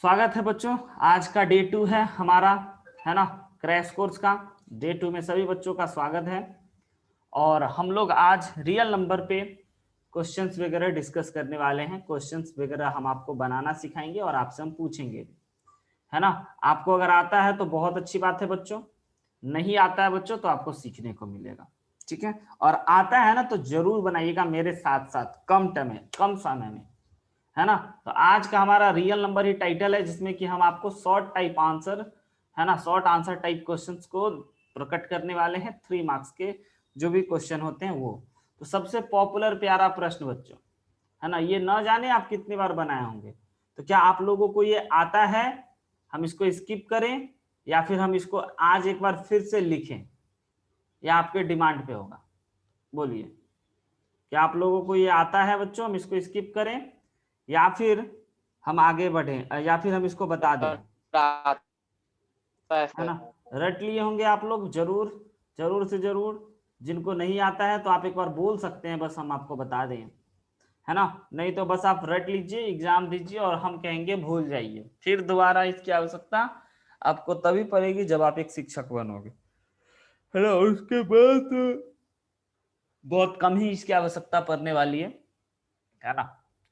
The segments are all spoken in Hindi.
स्वागत है बच्चों। आज का डे 2 है हमारा, है ना, क्रैश कोर्स का। डे 2 में सभी बच्चों का स्वागत है। और हम लोग आज रियल नंबर पे क्वेश्चंस वगैरह डिस्कस करने वाले हैं। क्वेश्चंस वगैरह हम आपको बनाना सिखाएंगे और आपसे हम पूछेंगे, है ना। आपको अगर आता है तो बहुत अच्छी बात है बच्चों, नहीं आता है बच्चों तो आपको सीखने को मिलेगा, ठीक है। और आता है ना तो जरूर बनाइएगा मेरे साथ साथ, कम समय में, है ना। तो आज का हमारा रियल नंबर ही टाइटल है, जिसमें कि हम आपको शॉर्ट टाइप आंसर, है ना, शॉर्ट आंसर टाइप क्वेश्चंस को प्रकट करने वाले हैं। 3 मार्क्स के जो भी क्वेश्चन होते हैं वो। तो सबसे पॉपुलर प्यारा प्रश्न बच्चों, है ना, ये न जाने आप कितनी बार बनाए होंगे। तो क्या आप लोगों को ये आता है? हम इसको स्किप करें या फिर हम इसको आज एक बार फिर से लिखें, या आपके डिमांड पे होगा? बोलिए, क्या आप लोगों को ये आता है बच्चों? हम इसको स्किप करें या फिर हम आगे बढ़े, या फिर हम इसको बता दें, है ना। रट लिए होंगे आप लोग जरूर, जरूर से जरूर। जिनको नहीं आता है तो आप एक बार बोल सकते हैं, बस हम आपको बता दें, है ना। नहीं तो बस आप रट लीजिए, एग्जाम दीजिए और हम कहेंगे भूल जाइए। फिर दोबारा इसकी आवश्यकता आपको तभी पड़ेगी जब आप एक शिक्षक बनोगे, है ना। उसके बाद बहुत कम ही इसकी आवश्यकता पड़ने वाली है ना।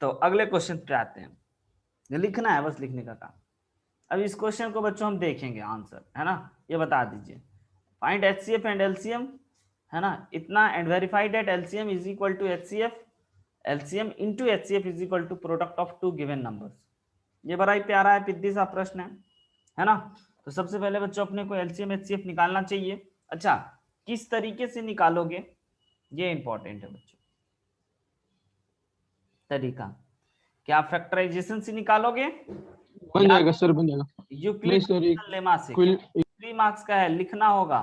तो अगले क्वेश्चन पे आते हैं। लिखना है, बस लिखने का काम। अब इस क्वेश्चन को बच्चों हम देखेंगे आंसर, है ना। ये बता दीजिए, फाइंड एचसीएफ एंड एलसीएम, है ना, इतना, and verify that LCM is equal to HCF, LCM into HCF is equal to product of two given numbers. ये बड़ा ही प्यारा है, पिद्दी सा प्रश्न है ना। तो सबसे पहले बच्चों अपने को एलसीएम एचसीएफ निकालना चाहिए। अच्छा, किस तरीके से निकालोगे ये इंपॉर्टेंट है बच्चों। तरीका क्या? फैक्टराइजेशन से निकालोगे बन या जाएगा सर, बन जाएगा। नहीं यूक्लिड सर, लेमा से? कोई 3 मार्क्स का है, लिखना होगा।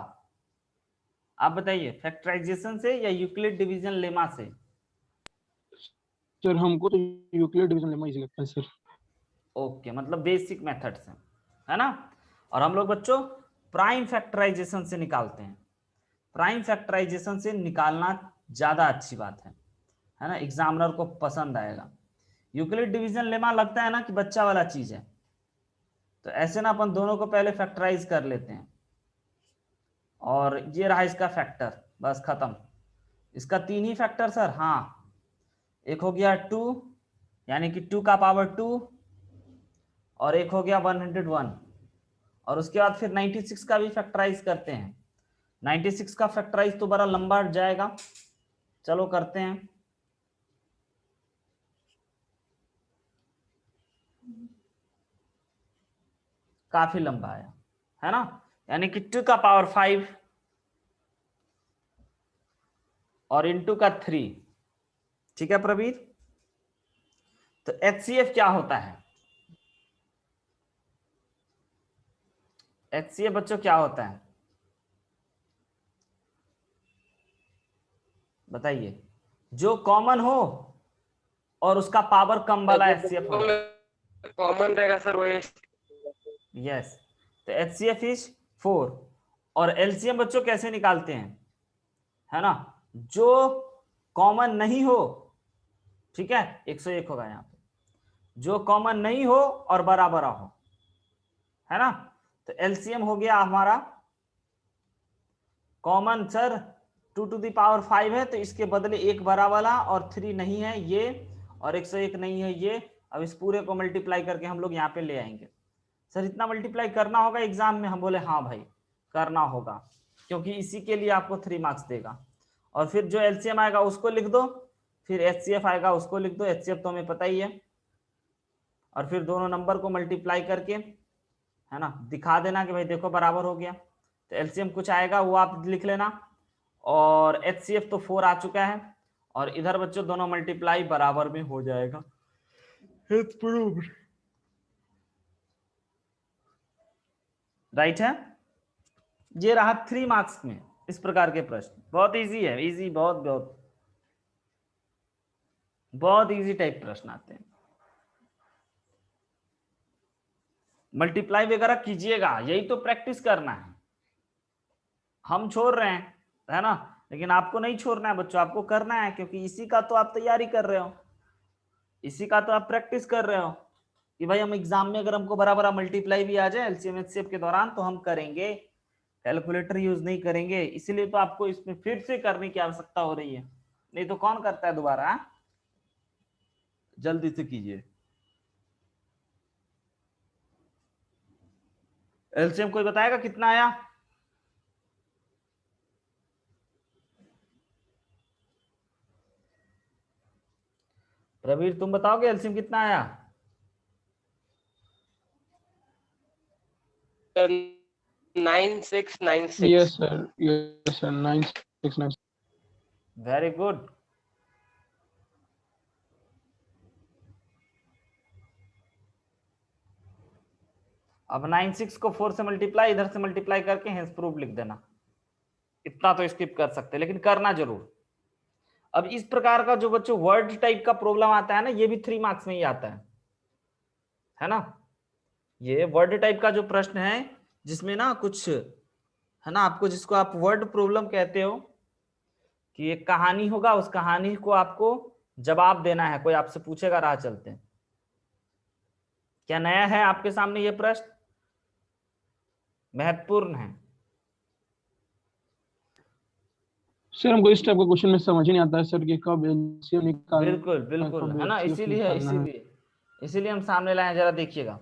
आप बताइए, फैक्टराइजेशन से या यूक्लिड डिवीजन लेमा से? सर हमको तो यूक्लिड डिवीजन लेमा इजी लगता है सर। ओके, मतलब बेसिक मेथड से, है ना। और हम लोग बच्चों प्राइम फैक्टराइजेशन से निकालते हैं। प्राइम फैक्टराइजेशन से निकालना ज्यादा अच्छी बात है ना, एग्जामिनर को पसंद आएगा। यूक्लिड डिवीजन लेमा लगता है ना कि बच्चा वाला चीज है, तो ऐसे ना अपन दोनों को पहले फैक्टराइज कर लेते हैं। और ये रहा इसका फैक्टर, बस खत्म। इसका 3 ही फैक्टर सर, हाँ। एक हो गया 2, यानी कि 2 का पावर 2, और एक हो गया 101। और उसके बाद फिर 96 का भी फैक्टराइज करते हैं। 96 का फैक्टराइज तो बड़ा लंबा जाएगा, चलो करते हैं। काफी लंबा आया, है ना, यानी कि 2 का पावर 5 और इंटू का 3। ठीक है प्रवीर। तो एचसीएफ क्या होता है? एचसीएफ बच्चों क्या होता है बताइए? जो कॉमन हो और उसका पावर कम वाला एचसीएफ होता है। कॉमन रहेगा सर वो। यस, तो एचसीएफ इज 4। और एलसीएम बच्चों कैसे निकालते हैं, है ना, जो कॉमन नहीं हो, ठीक है, 101 होगा यहाँ पे, जो कॉमन नहीं हो और बराबर हो, है ना। तो एलसीएम हो गया हमारा common sir 2 to the power 5 है, तो इसके बदले एक बड़ा वाला और 3 नहीं है ये, और 101 नहीं है ये। अब इस पूरे को मल्टीप्लाई करके हम लोग यहाँ पे ले आएंगे। सर इतना मल्टीप्लाई करना होगा एग्जाम में? हम बोले हाँ भाई करना होगा, क्योंकि इसी के लिए आपको 3 मार्क्स देगा। और फिर जो एलसीएम आएगा उसको लिख दो, फिर एचसीएफ आएगा उसको लिख दो, एचसीएफ तो हमें पता ही है। और फिर दोनों नंबर को मल्टीप्लाई करके, है ना, दिखा देना कि भाई देखो बराबर हो गया। तो एलसीएम कुछ आएगा वो आप लिख लेना। और एचसीएफ तो 4 आ चुका है, और इधर बच्चों दोनों मल्टीप्लाई बराबर में हो जाएगा। राइट है। ये रहा 3 मार्क्स में इस प्रकार के प्रश्न। बहुत इजी है, इजी, बहुत बहुत बहुत इजी टाइप प्रश्न आते हैं। मल्टीप्लाई वगैरह कीजिएगा, यही तो प्रैक्टिस करना है। हम छोड़ रहे हैं, है ना, लेकिन आपको नहीं छोड़ना है बच्चों, आपको करना है, क्योंकि इसी का तो आप तैयारी कर रहे हो, इसी का तो आप प्रैक्टिस कर रहे हो, कि भाई हम एग्जाम में अगर हमको बराबर मल्टीप्लाई भी आ जाए एलसीएम एचसीएफ के दौरान तो हम करेंगे, कैलकुलेटर यूज नहीं करेंगे। इसीलिए तो आपको इसमें फिर से करने की आवश्यकता हो रही है, नहीं तो कौन करता है दोबारा। जल्दी से कीजिए। एलसीएम कोई बताएगा कितना आया? प्रवीर तुम बताओगे एलसीएम कितना आया? 9696। Yes sir 9696। Very good. अब 96 को 4 से मल्टीप्लाई, इधर से मल्टीप्लाई करके हेंस प्रूफ लिख देना। इतना तो स्किप कर सकते हैं लेकिन करना जरूर। अब इस प्रकार का जो बच्चों वर्ड टाइप का प्रॉब्लम आता है ना, ये भी 3 मार्क्स में ही आता है ना। ये वर्ड टाइप का जो प्रश्न है जिसमें ना कुछ है ना, आपको जिसको आप वर्ड प्रॉब्लम कहते हो कि एक कहानी होगा, उस कहानी को आपको जवाब देना है, कोई आपसे पूछेगा राह चलते। क्या नया है आपके सामने ये प्रश्न? महत्वपूर्ण है। सर हमको इस टाइप का क्वेश्चन में समझ ही नहीं आता है सर कि कब एलसीएम निकालना बिल्कुल बिल्कुल कब है ना, एचसीएफ इसीलिए निकालना है। इसीलिए हम सामने लाए हैं। जरा देखिएगा,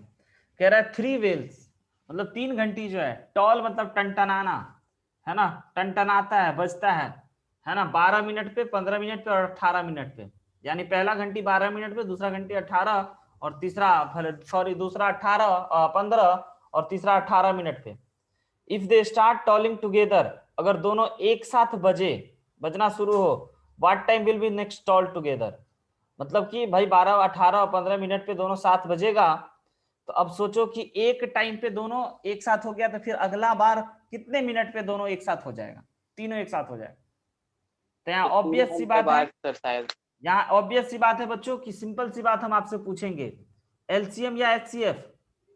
कह रहा है 3 वेल्स मतलब 3 घंटी जो है, टॉल मतलब टनटनाना है ना, टनटनाता है, बजता है ना, 12 मिनट पे, 15 मिनट पे और 18 मिनट पे। यानी पहला घंटी 12 मिनट पे, दूसरा घंटी 18 और तीसरा दूसरा 15 और तीसरा 18 मिनट पे। If they start tolling together, अगर दोनों एक साथ बजना शुरू हो, what time will be next toll together. मतलब कि भाई 12 18 और 15 मिनट पे दोनों साथ बजेगा, तो अब सोचो कि एक टाइम पे दोनों एक साथ हो गया तो फिर अगला बार कितने मिनट पे दोनों एक साथ हो जाएगा, तीनों एक साथ हो जाएगा। तो यहाँ ऑब्वियस सी बात है, सर शायद यहाँ ऑब्वियस सी बात है बच्चों कि सिंपल सी बात हम आपसे पूछेंगे, एलसीएम या एचसीएफ,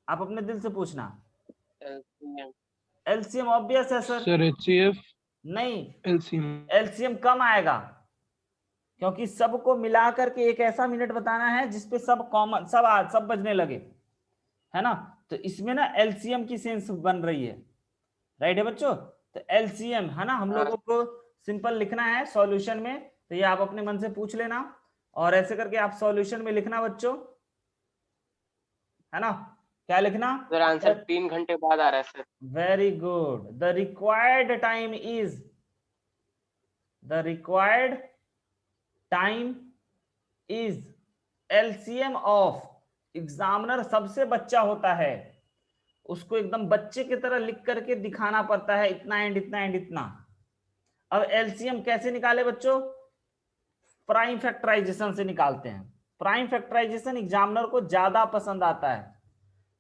आप अपने दिल से पूछना। एलसीएम ऑब्वियस है सर। सर एचसीएफ नहीं, एलसीएम। एलसीएम कम आएगा क्योंकि सबको मिला करके एक ऐसा मिनट बताना है जिसपे सब कॉमन सब बजने लगे, है ना। तो इसमें ना एलसीएम की सेंस बन रही है, राइट है बच्चों। तो एलसीएम है ना, हम लोगों को सिंपल लिखना है सॉल्यूशन में, तो ये आप अपने मन से पूछ लेना और ऐसे करके आप सॉल्यूशन में लिखना बच्चों, है ना। क्या लिखना? सर आंसर 3 घंटे बाद आ रहा है sir. Very good. The required time is, the required time is LCM of, examiner सबसे बच्चा होता है, उसको एकदम बच्चे की तरह लिख करके दिखाना पड़ता है, इतना एंड इतना एंड इतना। अब एलसीएम कैसे निकाले बच्चों? प्राइम फैक्टराइजेशन से निकालते हैं। प्राइम फैक्टराइजेशन एग्जामिनर को ज्यादा पसंद आता है।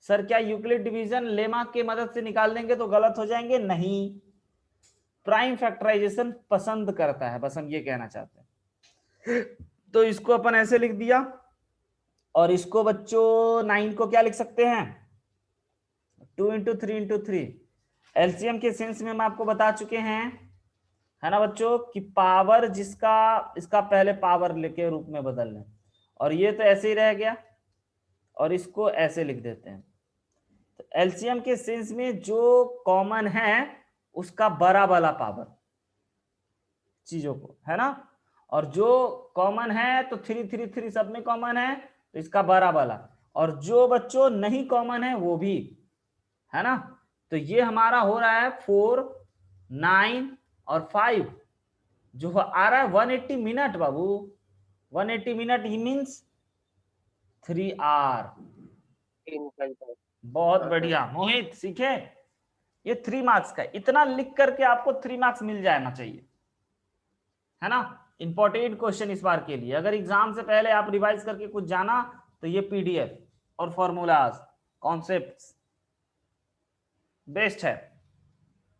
सर क्या यूक्लिड डिवीजन लेमा के मदद से निकाल देंगे तो गलत हो जाएंगे? नहीं, प्राइम फैक्टराइजेशन पसंद करता है, बस हम ये कहना चाहते हैं। तो इसको अपन ऐसे लिख दिया, और इसको बच्चों 9 को क्या लिख सकते हैं? 2 इंटू 3 इंटू 3। एलसीएम के सेंस में हम आपको बता चुके हैं, है ना बच्चों, कि पावर जिसका इसका पहले पावर के रूप में बदल लें, और ये तो ऐसे ही रह गया, और इसको ऐसे लिख देते हैं। तो एलसीएम के सेंस में जो कॉमन है उसका बड़ा वाला पावर चीजों को, है ना, और जो कॉमन है तो 3 सब में कॉमन है तो इसका बड़ा वाला, और जो बच्चों नहीं कॉमन है वो भी, है ना। तो ये हमारा हो रहा है 4 9 और 5, जो आ रहा है 180 मिनट बाबू, 180 मिनट ही मीन्स 3 आवर। 3 घंटे। बहुत बढ़िया मोहित, सीखे। ये 3 मार्क्स का, इतना लिख करके आपको 3 मार्क्स मिल जाना चाहिए, है ना। इंपॉर्टेंट क्वेश्चन इस बार के लिए, अगर एग्जाम से पहले आप रिवाइज करके कुछ जाना तो ये पीडीएफ और फॉर्मूलाज कॉन्सेप्ट्स बेस्ट है,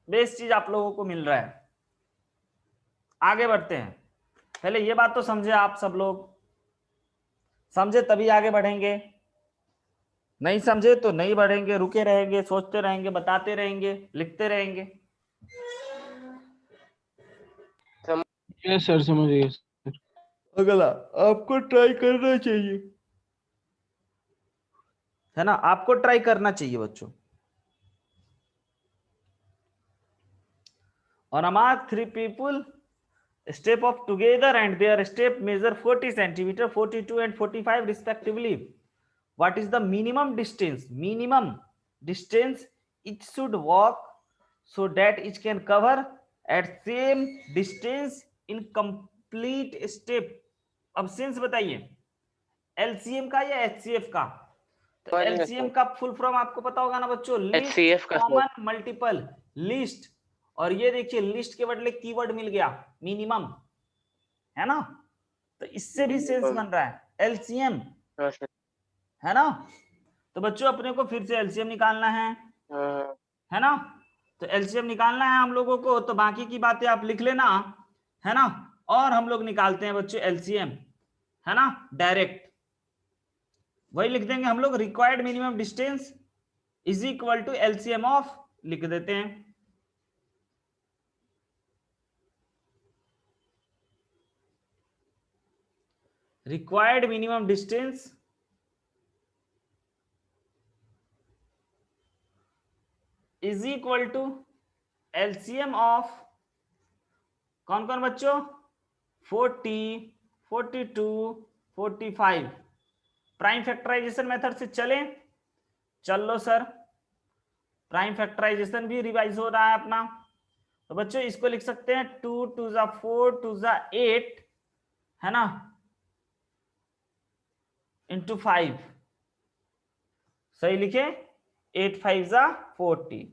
बेस्ट चीज आप लोगों को मिल रहा है। आगे बढ़ते हैं, पहले ये बात तो समझे आप सब लोग, समझे तभी आगे बढ़ेंगे, नहीं समझे तो नहीं बढ़ेंगे, रुके रहेंगे, सोचते रहेंगे, बताते रहेंगे, लिखते रहेंगे। यस सर समझ गए सर। अगला आपको ट्राई करना चाहिए। है ना, आपको ट्राई करना चाहिए बच्चों। On a mark, 3 people step up together and their step measure 40 centimeter, 42 and 45 respectively. What is the minimum distance? Minimum distance it should walk so that it can cover at same distance in complete step. अब सेंस बताइए, एलसीएम का या एचसीएफ का? तो समझ गए एलसीएम सर। का फुल फॉर्म आपको पता होगा ना बच्चों, लिस्ट HCF का सर। Common multiple list. और ये देखिए लिस्ट के बदले कीवर्ड मिल गया मिनिमम, है ना, तो इससे भी सेंस बन रहा है एलसीएम, हाँ सर। है ना। तो बच्चों अपने को फिर से एलसीएम निकालना हाँ है ना, तो एलसीएम निकालना है हम लोगों को, तो बाकी की बातें आप लिख लेना, है ना। और हम लोग निकालते हैं बच्चों एलसीएम, है ना, डायरेक्ट वही लिख देंगे हम लोग, required minimum distance is equal to LCM of, लिख देते हैं, required minimum distance is equal to LCM of कौन कौन बच्चों, 40, 42, 45। प्राइम फैक्टराइजेशन मेथड से चल लो सर, प्राइम फैक्टराइजेशन भी रिवाइज हो रहा है अपना। तो बच्चों इसको लिख सकते हैं 2 2 जा 4 2 जा 8, है ना, इंटू 5, सही लिखे, 8 5 जा 40।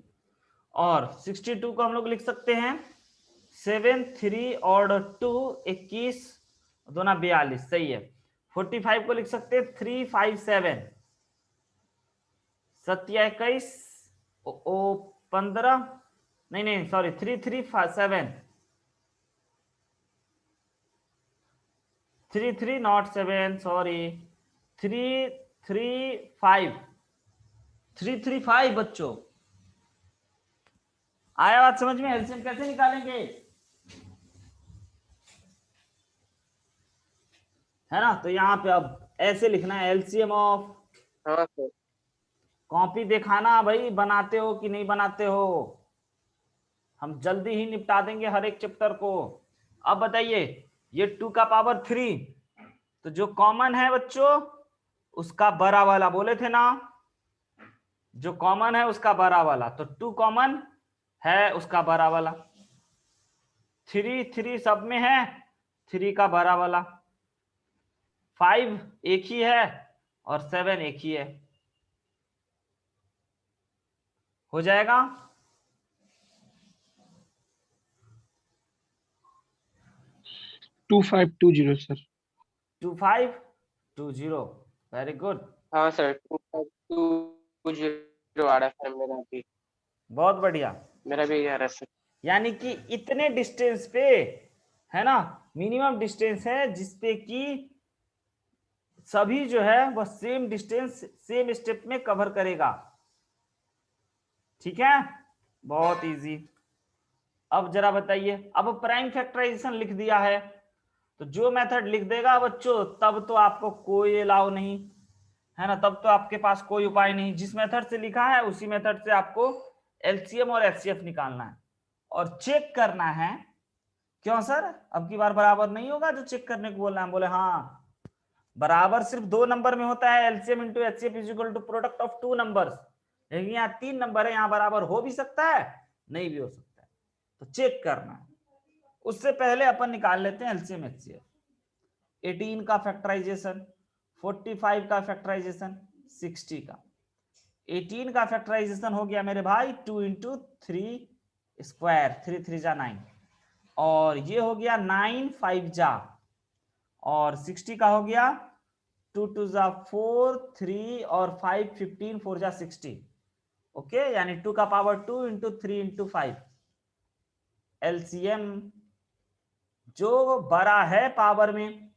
और 62 को हम लोग लिख सकते हैं 7 3 और 2 21 दूना 42, सही है। 45 को लिख सकते हैं 3 5 7 सत्या 21 ओ 15, नहीं सॉरी 3 3 7 3 3 नॉट 7 सॉरी 3 3 5 3 3 5 बच्चों, आया बात समझ में? एलसीएम कैसे निकालेंगे, है ना। तो यहाँ पे अब ऐसे लिखना है एलसीएम ऑफ, हाँ सर। कॉपी दिखाना भाई बनाते हो कि नहीं बनाते हो, हम जल्दी ही निपटा देंगे हर एक चैप्टर को। अब बताइए ये 2 का पावर 3, तो जो कॉमन है बच्चों उसका बड़ा वाला बोले थे ना, जो कॉमन है उसका बड़ा वाला, तो 2 कॉमन है उसका बड़ा वाला, 3 3 सब में है 3 का बड़ा वाला, 5 एक ही है और 7 एक ही है, हो जाएगा। 2520 सर। 2520, वेरी गुड, हाँ सर 2520 आ रहा है मेरा भी। बहुत बढ़िया। मेरा भी आ रहा है सर। यानी कि इतने डिस्टेंस पे, है ना, मिनिमम डिस्टेंस है जिसपे कि सभी जो है वह सेम डिस्टेंस सेम स्टेप में कवर करेगा, ठीक है, बहुत इजी। अब जरा बताइए, अब प्राइम फैक्टराइजेशन लिख दिया है, तो जो मेथड लिख देगा बच्चों तब तो आपको कोई अलाउ नहीं, है ना, तब तो आपके पास कोई उपाय नहीं, जिस मेथड से लिखा है उसी मेथड से आपको एलसीएम और एचसीएफ निकालना है और चेक करना है। क्यों सर, अब की बार बराबर नहीं होगा जो चेक करने को बोल रहे हैं? बोले हाँ, बराबर सिर्फ 2 नंबर में होता है, LCM into HCF is equal to product of 2 numbers, लेकिन यहाँ 3 नंबर है, यहाँ बराबर हो भी सकता है नहीं भी हो सकता है, तो चेक करना है। उससे पहले अपन निकाल लेते हैं एलसीएम एचसीएफ। 18 का फैक्टराइजेशन, 45 का फैक्टराइजेशन, 60 का। 18 का फैक्टराइजेशन हो गया मेरे भाई 2 इंटू 3 स्क्वायर, 3 3 जा 9, और ये हो गया 9 5 जा, और 60 का हो गया 2 2 जा 4 3 और 5 15 4 जा 60, ओके, यानी 2 का पावर 2 इंटू 3 इंटू 5। एलसीएम जो बड़ा है पावर में,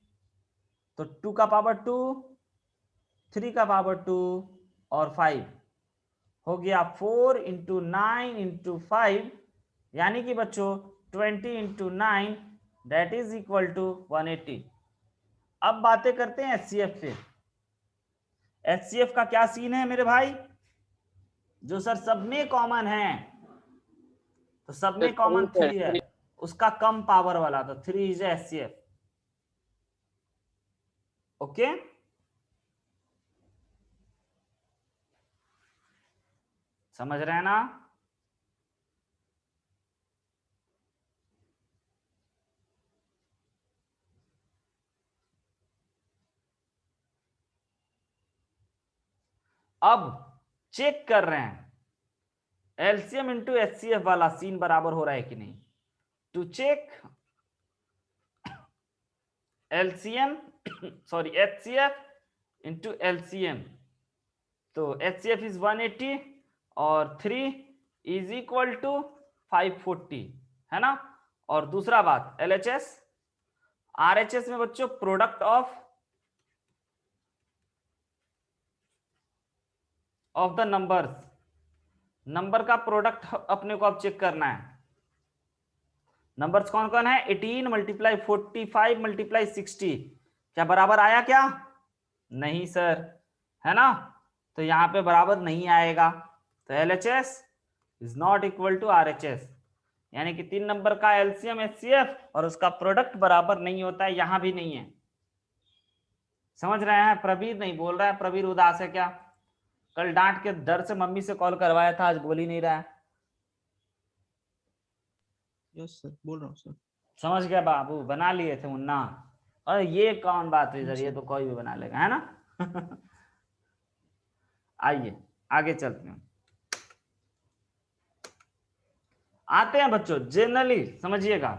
तो 2 का पावर 2, 3 का पावर 2 और 5 हो गया 4 इंटू 9 इंटू 5, यानी कि बच्चों 20 into 9 that is equal to 180। अब बातें करते हैं एचसीएफ पे। HCF का क्या सीन है मेरे भाई, जो सर सब में कॉमन है, तो सब में कॉमन 3 है, उसका कम पावर वाला, तो 3 इज HCF। ओके, समझ रहे हैं ना? अब चेक कर रहे हैं एलसीएम इंटू HCF वाला सीन बराबर हो रहा है कि नहीं। To check LCM sorry HCF into LCM, तो HCF इज 180 और 3 इज इक्वल टू 540, है ना। और दूसरा बात LHS RHS में बच्चों product of the numbers, number का प्रोडक्ट अपने को अब चेक करना है। नंबर्स कौन कौन है, 18 मल्टीप्लाई 45 मल्टीप्लाई 60, क्या बराबर आया क्या, नहीं सर, है ना। तो यहां पे बराबर नहीं आएगा, तो LHS is not equal to RHS, यानी कि 3 नंबर का LCM HCF और उसका प्रोडक्ट बराबर नहीं होता है, यहां भी नहीं है। समझ रहे हैं? प्रवीर नहीं बोल रहा है, प्रवीर उदास है क्या, कल डांट के डर से मम्मी से कॉल करवाया था, आज बोल ही नहीं रहा है। यस सर, बोल रहा हूँ सर। समझ गया बाबू, बना लिए थे मुन्ना। और ये कौन बात है सर, ये तो कोई भी बना लेगा, है ना। आइए आगे चलते हैं, आते हैं बच्चों जनरली, समझिएगा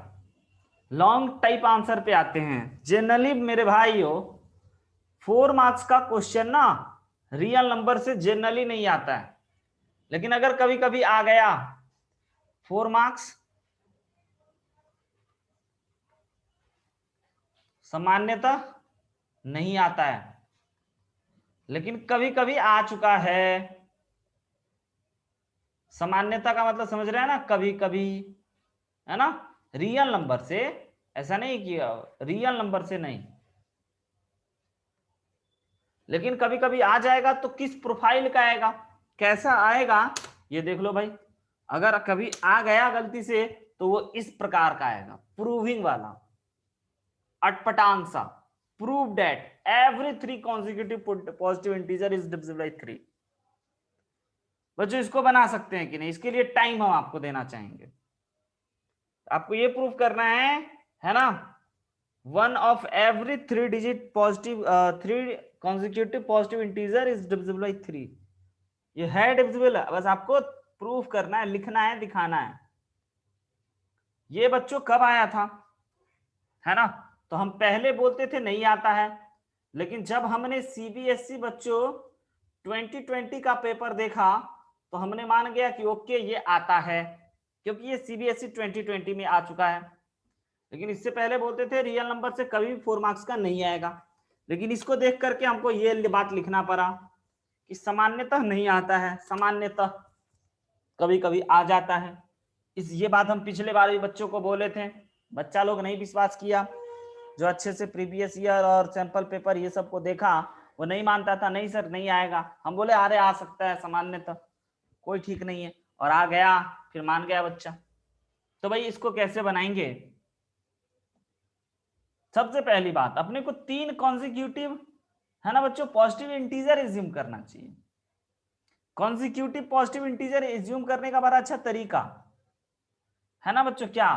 लॉन्ग टाइप आंसर पे आते हैं। जनरली मेरे भाइयों 4 मार्क्स का क्वेश्चन ना रियल नंबर से जनरली नहीं आता है, लेकिन अगर कभी कभी आ गया 4 मार्क्स सामान्यतः नहीं आता है, लेकिन कभी कभी आ चुका है। सामान्यता का मतलब समझ रहे हैं ना, कभी कभी, है ना, रियल नंबर से, ऐसा नहीं कि रियल नंबर से नहीं, लेकिन कभी कभी आ जाएगा। तो किस प्रोफाइल का आएगा, कैसा आएगा, ये देख लो भाई। अगर कभी आ गया गलती से तो वो इस प्रकार का आएगा, प्रूविंग वाला, अटपटांग सा, prove that every 3 consecutive positive integer is divisible bye 3। बच्चों इसको बना सकते हैं कि नहीं, इसके लिए टाइम हम आपको देना चाहेंगे। आपको ये प्रूफ करना है ना, 1 of every 3 digit positive 3 consecutive positive integer is divisible by 3। ये है डिविजिबल, बस आपको प्रूफ करना है, लिखना है, दिखाना है। ये बच्चों कब आया था, है ना, तो हम पहले बोलते थे नहीं आता है, लेकिन जब हमने CBSE बच्चों 2020 का पेपर देखा तो हमने मान गया कि ओके ये आता है, क्योंकि ये CBSE 2020 में आ चुका है। लेकिन इससे पहले बोलते थे रियल नंबर से कभी भी 4 मार्क्स का नहीं आएगा, लेकिन इसको देख करके हमको ये बात लिखना पड़ा कि सामान्यतः नहीं आता है, सामान्यतः कभी कभी आ जाता है। ये बात हम पिछले बार भी बच्चों को बोले थे, बच्चा लोग नहीं विश्वास किया। जो अच्छे से प्रीवियस ईयर और सैंपल पेपर ये सब को देखा, वो नहीं मानता था, नहीं सर नहीं आएगा। हम बोले अरे आ सकता है सामान्यतः, कोई ठीक नहीं है, और आ गया, फिर मान गया बच्चा। तो भाई इसको कैसे बनाएंगे, सबसे पहली बात अपने को 3 कॉन्जिक्यूटिव, है ना बच्चों, पॉजिटिव इंटीजर एज्यूम करना चाहिए। कॉन्जिक्यूटिव पॉजिटिव इंटीजर एज्यूम करने का बड़ा अच्छा तरीका है ना बच्चों, क्या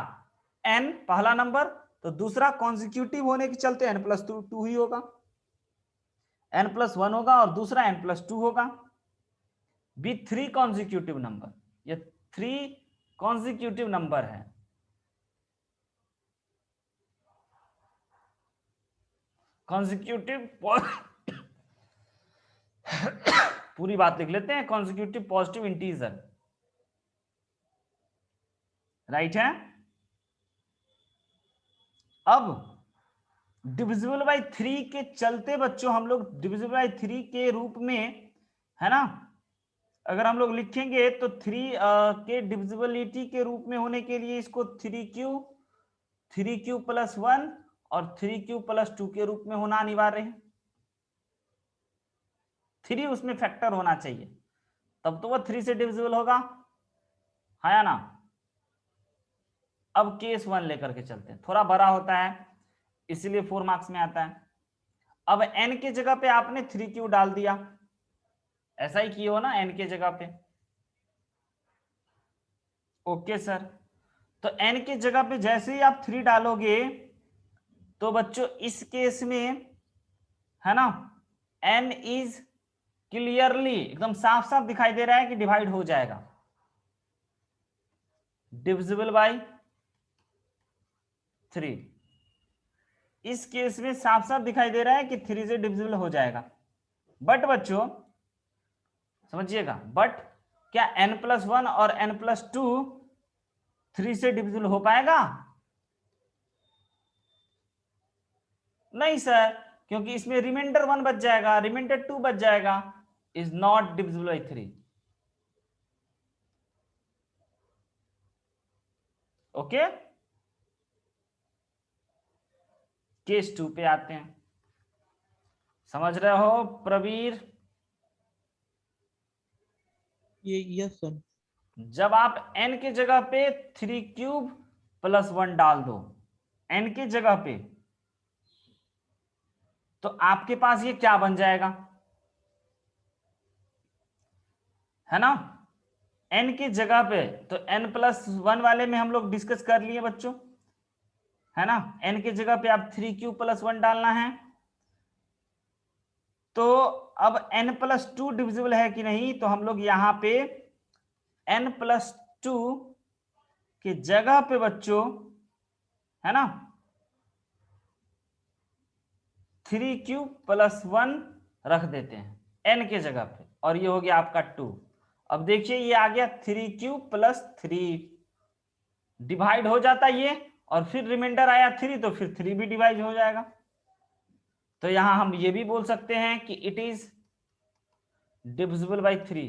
n पहला नंबर, तो दूसरा कॉन्जिक्यूटिव होने के चलते n+2 ही होगा, n+1 होगा, और दूसरा n+2 होगा। भी 3 कॉन्जिक्यूटिव नंबर, ये 3 कॉन्जिक्यूटिव नंबर है। कॉन्जिक्यूटिव पूरी बात लिख लेते हैं, कॉन्जिक्यूटिव पॉजिटिव इंटीजर, राइट है। अब डिविजिबल बाय 3 के चलते बच्चों हम लोग डिविजिबल बाय 3 के रूप में, है ना, अगर हम लोग लिखेंगे तो 3 के डिविजिबिलिटी के रूप में होने के लिए इसको 3q + 1 और 3q + 2 के रूप में होना अनिवार्य है। 3 उसमें फैक्टर होना चाहिए, तब तो वो 3 से डिविजिबल होगा, है या ना। अब केस 1 लेकर के चलते हैं, थोड़ा बड़ा होता है इसीलिए 4 मार्क्स में आता है। अब n के जगह पे आपने 3q डाल दिया, ऐसा ही किए हो ना n के जगह पे। ओके सर, तो n के जगह पे जैसे ही आप 3 डालोगे तो बच्चों इस केस में, है ना, n इज क्लियरली एकदम साफ साफ दिखाई दे रहा है कि डिवाइड हो जाएगा, डिविजिबल बाय 3। इस केस में साफ साफ दिखाई दे रहा है कि 3 से डिविजिबल हो जाएगा। बट बच्चों समझिएगा, बट क्या n+1 और n+2 3 से डिविजिबल हो पाएगा? नहीं सर, क्योंकि इसमें रिमाइंडर 1 बच जाएगा, रिमाइंडर 2 बच जाएगा, is not divisible by 3। Okay, case 2 पे आते हैं, समझ रहे हो प्रवीर? ये यस सर। जब आप n के जगह पे 3³ + 1 डाल दो, n के जगह पे, तो आपके पास ये क्या बन जाएगा, है ना, n की जगह पे। तो n+1 वाले में हम लोग डिस्कस कर लिए बच्चों, है ना, n की जगह पे आप 3³ + 1 डालना है। तो अब n+2 डिविजिबल है कि नहीं, तो हम लोग यहां पे n+2 की जगह पे बच्चों, है ना, 3³ + 1 रख देते हैं n के जगह पे, और ये हो गया आपका 2। अब देखिए ये आ गया 3³ + 3, डिवाइड हो जाता ये, और फिर रिमाइंडर आया 3, तो फिर 3 भी डिवाइड हो जाएगा। तो यहां हम ये भी बोल सकते हैं कि इट इज डिविजिबल बाय 3।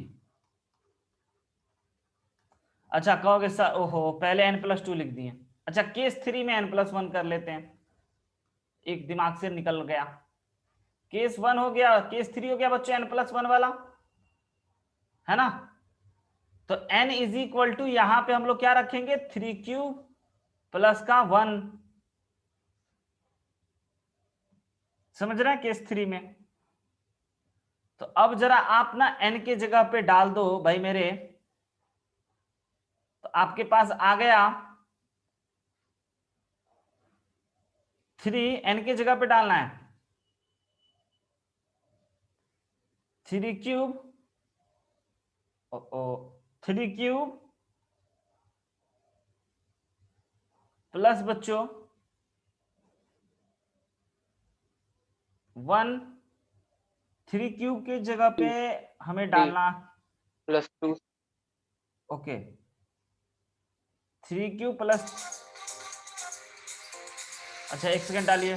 अच्छा कहोगे सर ओहो पहले n+2 लिख दिए। अच्छा केस 3 में n+1 कर लेते हैं, एक दिमाग से निकल गया। केस 1 हो गया, केस 3 हो गया बच्चों n+1 वाला, है ना। तो n इज इक्वल टू यहां पे हम लोग क्या रखेंगे, 3³ + का 1, समझ रहे हैं केस 3 में। तो अब जरा आप ना n के जगह पे डाल दो भाई मेरे, तो आपके पास आ गया 3, n के जगह पे डालना है 3³ 3³ प्लस बच्चों 1, 3³ की जगह पे हमें डालना, +2 ओके 3³ प्लस, अच्छा एक सेकंड डालिए,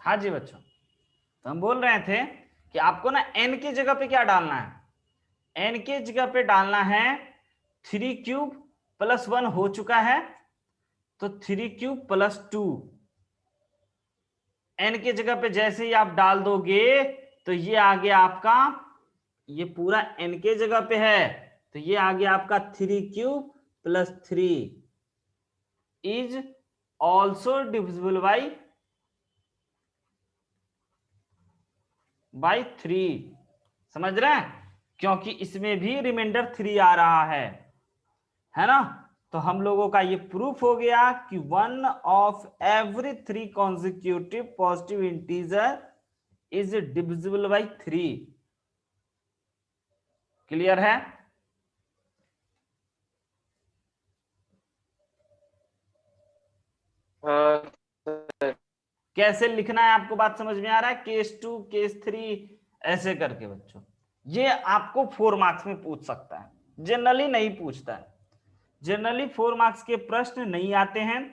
हाँ जी बच्चों। तो हम बोल रहे थे कि आपको ना n की जगह पे क्या डालना है, n की जगह पे डालना है 3³ + 1 हो चुका है, तो 3³ + 2, n की जगह पे जैसे ही आप डाल दोगे तो ये आ गया आपका, ये पूरा n के जगह पे है, तो ये आ गया आपका 3³ + 3 इज ऑल्सो डिविजिबल बाई 3, समझ रहे हैं, क्योंकि इसमें भी रिमाइंडर 3 आ रहा है ना। तो हम लोगों का ये प्रूफ हो गया कि 1 of every 3 consecutive positive integer is divisible by 3। Clear है? हाँ सर। कैसे लिखना है आपको बात समझ में आ रहा है? केस 2 केस 3 ऐसे करके बच्चों, ये आपको 4 मार्क्स में पूछ सकता है, जनरली नहीं पूछता है। जनरली 4 मार्क्स के प्रश्न नहीं आते हैं,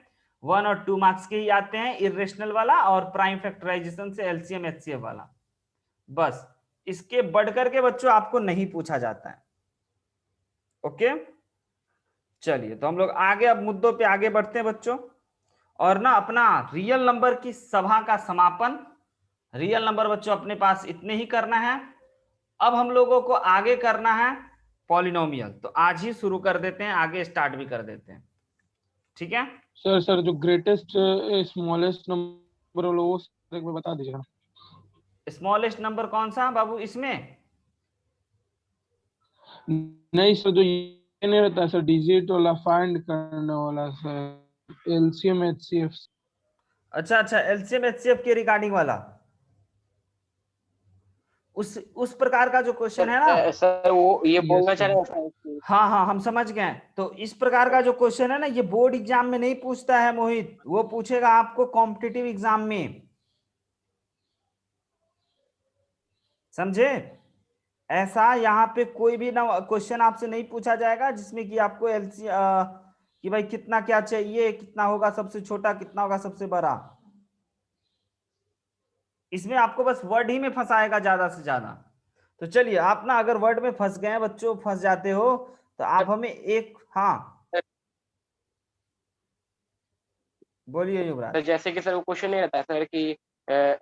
1 और 2 मार्क्स के ही आते हैं, इरेशनल वाला और प्राइम फैक्टराइजेशन से एलसीएम एचसीएफ वाला, बस इसके बढ़कर के बच्चों आपको नहीं पूछा जाता है। ओके, चलिए तो हम लोग आगे अब मुद्दों पे आगे बढ़ते हैं बच्चों, और ना अपना रियल नंबर की सभा का समापन, रियल नंबर बच्चों अपने पास इतने ही करना है। अब हम लोगों को आगे करना है पॉलिनोमियल, तो आज ही शुरू कर देते हैं, आगे स्टार्ट भी कर देते हैं, ठीक है? सर जो ग्रेटेस्ट स्मॉलेस्ट नंबर वो एक बार बता दीजिएगा। स्मॉलेस्ट नंबर कौन सा बाबू इसमें? नहीं सर, जो ये नहीं रहता सर डिजिट वाला फाइंड करने वाला सर, एलसीएम एचसीएफ। अच्छा अच्छा, एलसीएम एचसीएफ के रिगार्डिंग वाला, उस प्रकार का जो क्वेश्चन है ना। सर वो ये Yes, बोलना sir. चाह रहे हैं कि हाँ हाँ हम समझ गए। तो इस प्रकार का जो क्वेश्चन है ना, ये बोर्ड एग्जाम में नहीं पूछता है मोहित, वो पूछेगा आपको कॉम्पिटिटिव एग्जाम में, समझे? ऐसा यहाँ पे कोई भी ना क्वेश्चन आपसे नहीं पूछा जाएगा जिसमें कि आपको एलसी कि भाई कितना क्या चाहिए, कितना होगा सबसे छोटा, कितना होगा सबसे बड़ा। इसमें आपको बस वर्ड ही में फंसाएगा ज्यादा से ज्यादा। तो चलिए, आप ना अगर वर्ड में फंस गए बच्चों, फंस जाते हो, तो आप हमें एक, हाँ बोलिए युवराज। सर जैसे कि सर वो क्वेश्चन नहीं रहता है सर कि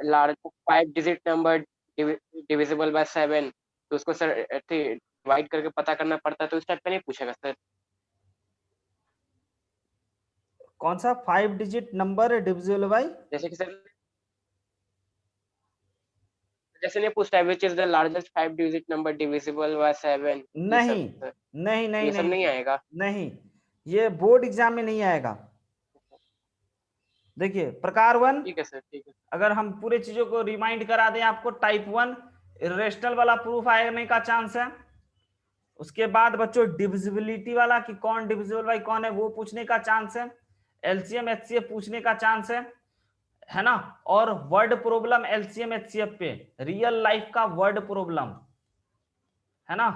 large 5 digit number divisible by 7, तो उसको सर डिवाइड करके पता करना पड़ता है, तो इस टाइप का नहीं पूछेगा सर? कौन सा 5 डिजिट नंबर डिविजिबल बाय? जैसे कि सर जैसे नहीं पूछता है which is the largest 5 digit number divisible by 7, ये सब नहीं सर, नहीं नहीं ये सब नहीं नहीं आएगा। नहीं, ये बोर्ड एग्जाम में नहीं आएगा। देखिए प्रकार 1, ठीक है सर, ठीक है। अगर हम पूरे चीजों को रिमाइंड करा दें आपको, टाइप 1 इरेशनल वाला प्रूफ आने का चांस है। उसके बाद बच्चों डिविजिबिलिटी वाला कि कौन डिविजिबल बाय कौन है वो पूछने का चांस है, एलसीएम एचसीएफ पूछने का चांस है ना? और वर्ड प्रॉब्लम एलसीएम एचसीएफ पे, रियल लाइफ का वर्ड प्रॉब्लम, है ना?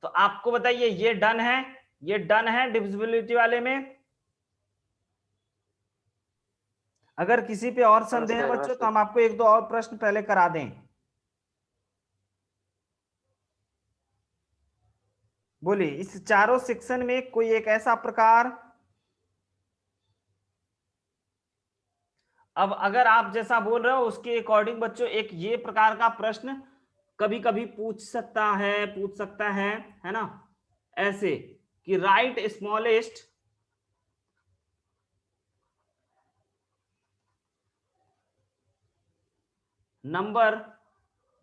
तो आपको बताइए ये डन है, ये डन है डिविजिबिलिटी वाले में। अगर किसी पे और संदेह है बच्चों तो हम आपको एक दो और प्रश्न पहले करा दें। बोलिए, इस चारों सेक्शन में कोई एक ऐसा प्रकार, अब अगर आप जैसा बोल रहे हो उसके अकॉर्डिंग बच्चों एक ये प्रकार का प्रश्न कभी कभी पूछ सकता है ना? ऐसे कि राइट स्मॉलेस्ट नंबर,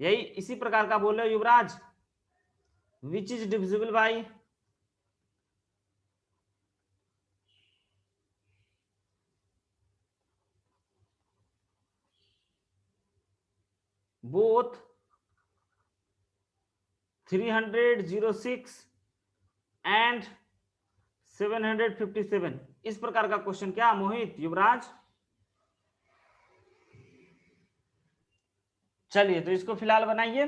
यही इसी प्रकार का बोल रहे हो Yuvraj, which is divisible by both 306 and 757, इस प्रकार का क्वेश्चन क्या मोहित, युवराज? चलिए तो इसको फिलहाल बनाइए,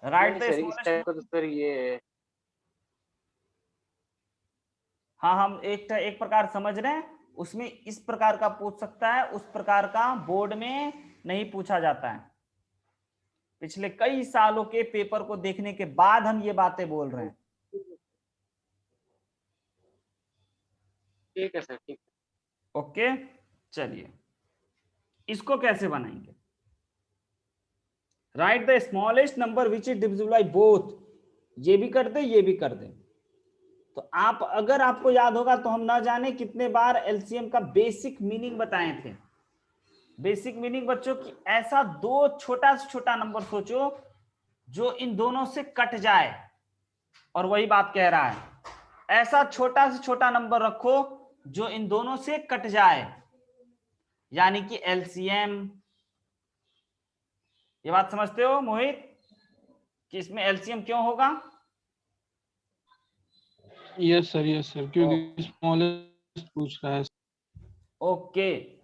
राइट द सर इस टाइप का तो सर ये, हाँ हम एक प्रकार समझ रहे हैं, उसमें इस प्रकार का पूछ सकता है, उस प्रकार का बोर्ड में नहीं पूछा जाता है। पिछले कई सालों के पेपर को देखने के बाद हम ये बातें बोल रहे हैं। ठीक है सर, ठीक है। ओके, चलिए इसको कैसे बनाएंगे? Right the smallest number which is divisible by both, ये भी कर दे ये भी कर दे। तो आप अगर आपको याद होगा तो हम ना जाने कितने बार एलसीएम का बेसिक मीनिंग बताए थे। बेसिक मीनिंग बच्चों की, ऐसा दो छोटा से छोटा नंबर सोचो जो इन दोनों से कट जाए, और वही बात कह रहा है, ऐसा छोटा से छोटा नंबर रखो जो इन दोनों से कट जाए, यानी कि एलसीएम। ये बात समझते हो मोहित कि इसमें एलसीएम क्यों होगा? यस सर, क्योंकि स्मॉलेस्ट पूछ रहा है। ओके,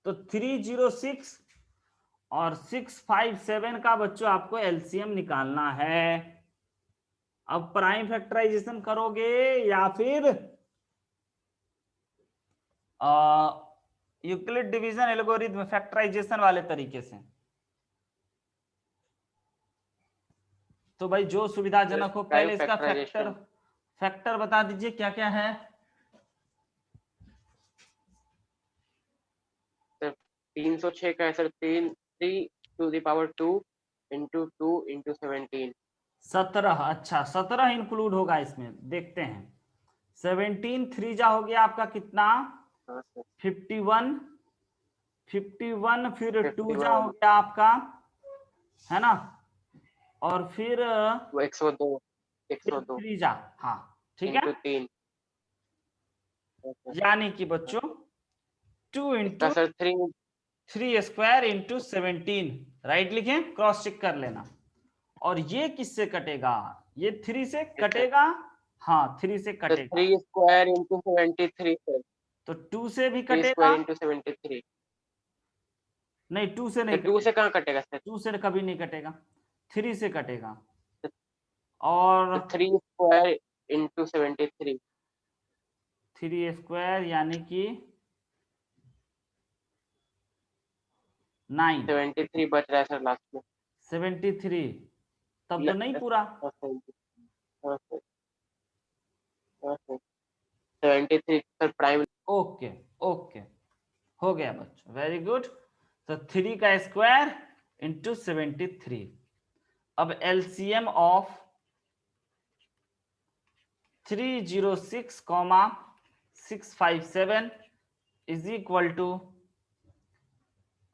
तो 306 और 657 का बच्चों आपको एलसीएम निकालना है। अब प्राइम फैक्टराइजेशन करोगे या फिर यूक्लिड डिवीजन एल्गोरिथम फैक्टराइजेशन वाले तरीके से? तो भाई जो सुविधाजनक हो, पहले इसका फैक्टर फैक्टर बता दीजिए क्या क्या है। 306 का है sir 3 to the power 2 into 2 into 17। 17, अच्छा 17 इंक्लूड होगा इसमें, देखते हैं। 17 3 जा हो गया आपका कितना? हाँ सर 51, 51 फिर 2 जा 51 हो गया आपका, है ना, और फिर वो 102 102 3 जा, हाँ ठीक into है। 3। यानी कि बच्चों 2 इसका into sir 3 3 square into 17, right लिखें, क्रॉस चेक कर लेना। और ये किससे कटेगा? ये 3 से कटेगा, हाँ 3 से कटेगा, 3 स्क्वायर into 73 सर। तो 2 से भी 3 कटेगा, स्क्वायर into 73। नहीं 2 से नहीं 2 से कहाँ कटेगा सर? 2 से कभी नहीं कटेगा, 3 से कटेगा। और 3 स्क्वायर into 73। 3 स्क्वायर यानी कि 9, 73 बच रहा है सर लास्ट में। 73, तब तो नहीं पूरा। 73 सर प्राइम। ओके ओके, हो गया बच्चों, वेरी गुड। तो 3 का स्क्वायर इंटू 73। अब LCM of 306, 657 is equal to,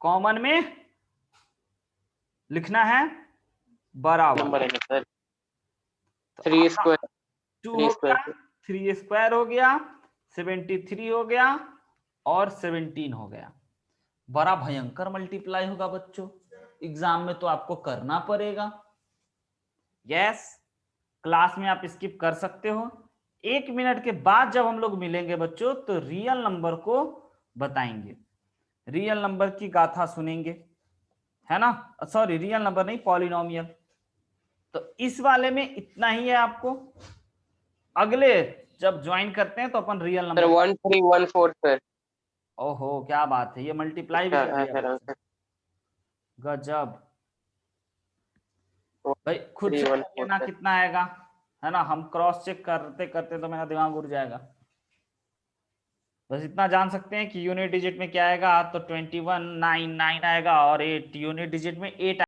common में लिखना है बराबर, नंबर है ना सर। तो 3 स्क्वायर 2 3 हो स्क्वायर गया, 3 स्क्वायर हो गया, 73 हो गया और 17 हो गया। बड़ा भयंकर मल्टीप्लाई होगा बच्चों, एग्जाम में तो आपको करना पड़ेगा। यस, क्लास में आप स्किप कर सकते हो। 1 मिनट के बाद जब हम लोग मिलेंगे बच्चों तो रियल नंबर को बताएंगे, रियल नंबर की गाथा सुनेंगे, है ना, सॉरी रियल नंबर नहीं, पॉलिनोमियल। तो इस वाले में इतना ही है आपको, अगले जब ज्वाइन करते हैं तो अपन रियल सर नंबर। 1314 सर। ओहो क्या बात है, ये मल्टीप्लाई भी कर दिया बच्चों, सर गजब। भाई खुद से 1314 करना सर। कितना आएगा, है ना, हम क्रॉस चेक करते करते तो मेरा दिमाग उड़ जाएगा। बस इतना जान सकते हैं कि यूनिट डिजिट में क्या आएगा, तो 2199 आएगा और 8 यूनिट डिजिट में 8